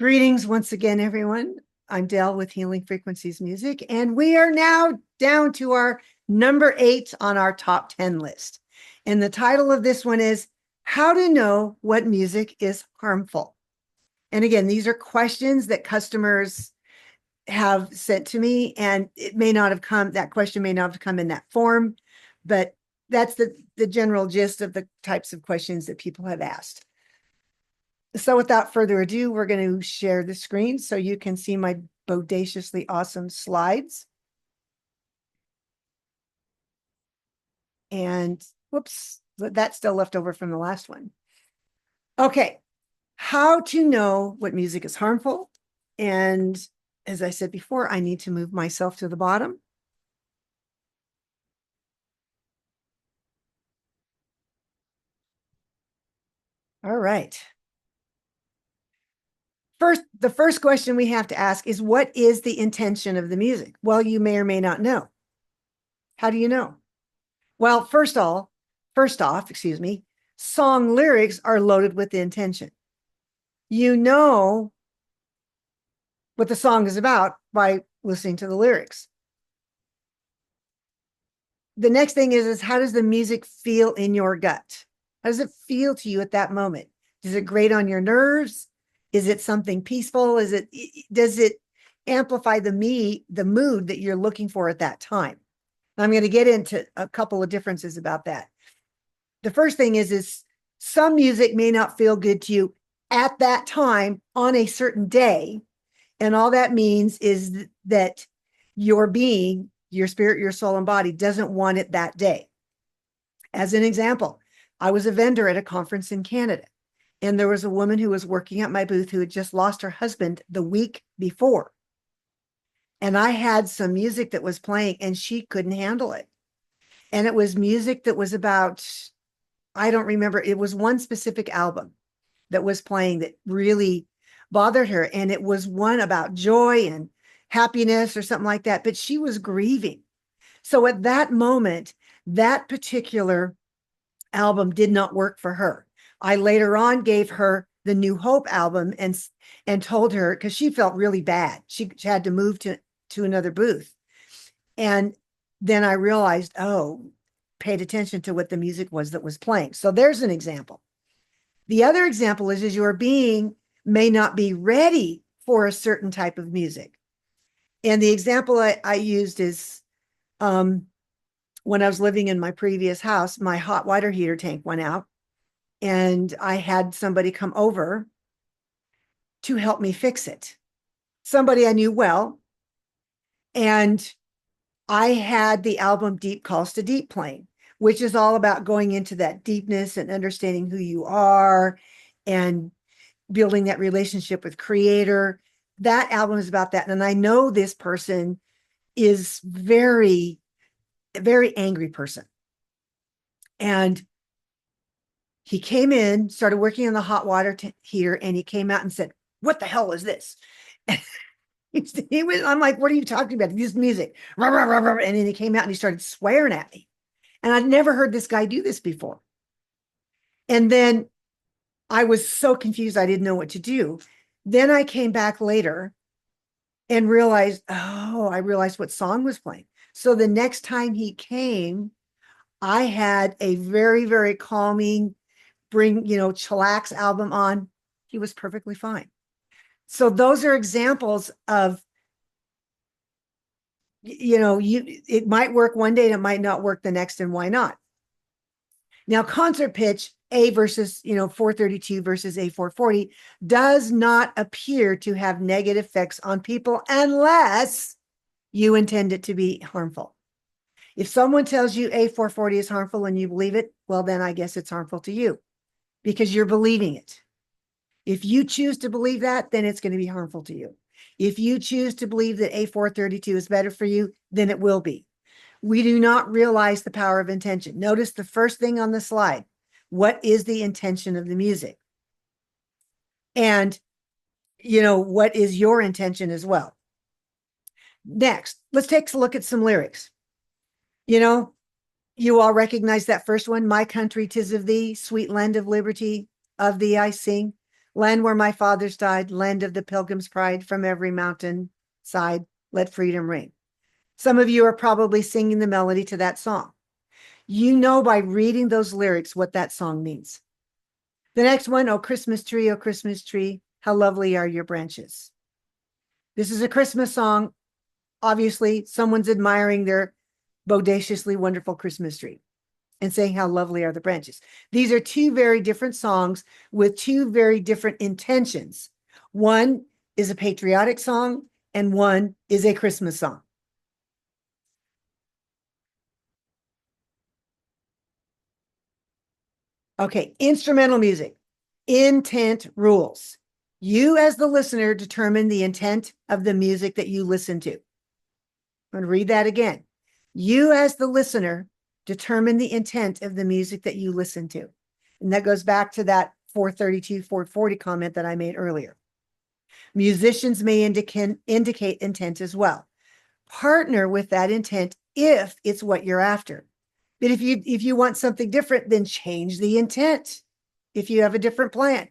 Greetings once again, everyone. I'm Dell with Healing Frequencies Music, and we are now down to our number 8 on our top 10 list. And the title of this one is How to Know What Music is Harmful. And again, these are questions that customers have sent to me, and that question may not have come in that form, but that's the general gist of the types of questions that people have asked. So without further ado, we're going to share the screen so you can see my bodaciously awesome slides. And whoops, that's still left over from the last one. Okay, how to know what music is harmful. And as I said before, I need to move myself to the bottom. All right. The first question we have to ask is, what is the intention of the music? Well, you may or may not know. How do you know? Well, first off, song lyrics are loaded with intention. You know what the song is about by listening to the lyrics. The next thing is how does the music feel in your gut? How does it feel to you at that moment? Does it grate on your nerves? Is it something peaceful? Does it amplify the mood that you're looking for at that time? And I'm going to get into a couple of differences about that. The first thing is some music may not feel good to you at that time on a certain day. And all that means is that your being, your spirit, your soul, and body doesn't want it that day. As an example, I was a vendor at a conference in Canada, and there was a woman who was working at my booth who had just lost her husband the week before. And I had some music that was playing, and she couldn't handle it. And it was music that was about, I don't remember, it was one specific album that was playing that really bothered her. And it was one about joy and happiness or something like that, but she was grieving. So at that moment, that particular album did not work for her. I later on gave her the New Hope album and told her, because she felt really bad. She had to move to another booth. And then I realized, paid attention to what the music was that was playing. So there's an example. The other example is your being may not be ready for a certain type of music. And the example I used is when I was living in my previous house, my hot water heater tank went out, and I had somebody come over to help me fix it. Somebody I knew well. And I had the album Deep Calls to Deep playing, which is all about going into that deepness and understanding who you are and building that relationship with Creator. That album is about that. And I know this person is very, very angry person. And he came in, started working on the hot water heater, and he came out and said, "What the hell is this?" I'm like, "What are you talking about? This music." And then he came out and he started swearing at me. And I'd never heard this guy do this before. And then I was so confused, I didn't know what to do. Then I came back later and realized, I realized what song was playing. So the next time he came, I had a very, very calming, chillax album on. He was perfectly fine. So those are examples of, it might work one day and it might not work the next, and why not? Now, concert pitch A versus 432 versus A 440 does not appear to have negative effects on people unless you intend it to be harmful. If someone tells you A 440 is harmful and you believe it, well, then I guess it's harmful to you because you're believing it. If you choose to believe that, then it's going to be harmful to you. If you choose to believe that A 432 is better for you, then it will be. We do not realize the power of intention. Notice the first thing on the slide. What is the intention of the music? And, what is your intention as well? Next, let's take a look at some lyrics. You all recognize that first one, "My country, 'tis of thee, sweet land of liberty, of thee I sing. Land where my fathers died, land of the pilgrim's pride, from every mountain side, let freedom ring. Some of you are probably singing the melody to that song. You know by reading those lyrics what that song means. The next one, oh Christmas tree, how lovely are your branches. This is a Christmas song. Obviously, someone's admiring their bodaciously wonderful Christmas tree and saying how lovely are the branches. These are two very different songs with two very different intentions. One is a patriotic song and one is a Christmas song. Okay, instrumental music. Intent rules. You as the listener determine the intent of the music that you listen to. I'm going to read that again. You as the listener determine the intent of the music that you listen to. And that goes back to that 432, 440 comment that I made earlier. Musicians may indicate intent as well. Partner with that intent if it's what you're after. But if you want something different, then change the intent. If you have a different plan,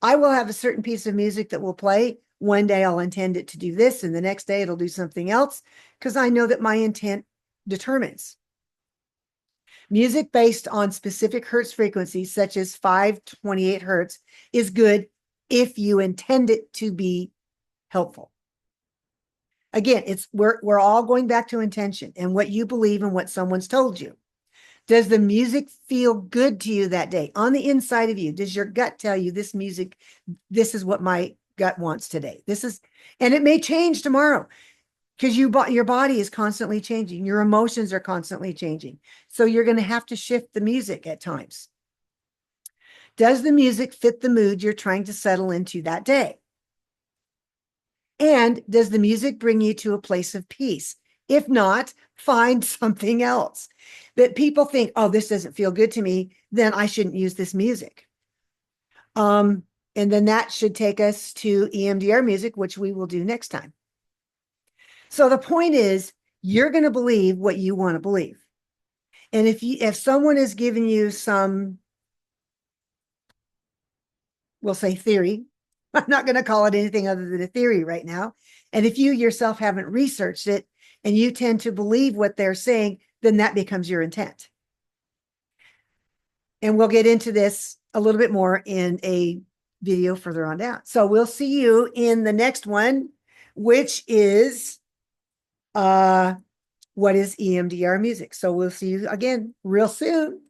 I will have a certain piece of music that will play. One day I'll intend it to do this, and the next day it'll do something else, because I know that my intent determines. Music based on specific hertz frequencies, such as 528 hertz, is good if you intend it to be helpful. Again, we're all going back to intention and what you believe and what someone's told you. Does the music feel good to you that day? On the inside of you, does your gut tell you this music, this is what my gut wants today? And it may change tomorrow because your body is constantly changing. Your emotions are constantly changing. So you're going to have to shift the music at times. Does the music fit the mood you're trying to settle into that day? And does the music bring you to a place of peace? If not, find something else that people think, oh, this doesn't feel good to me, then I shouldn't use this music. And then that should take us to EMDR music, which we will do next time. So the point is, you're going to believe what you want to believe. And if someone has given you some, we'll say theory, I'm not going to call it anything other than a theory right now. And if you yourself haven't researched it and you tend to believe what they're saying, then that becomes your intent. And we'll get into this a little bit more in a video further on down. So we'll see you in the next one, which is what is EMDR music. So we'll see you again real soon.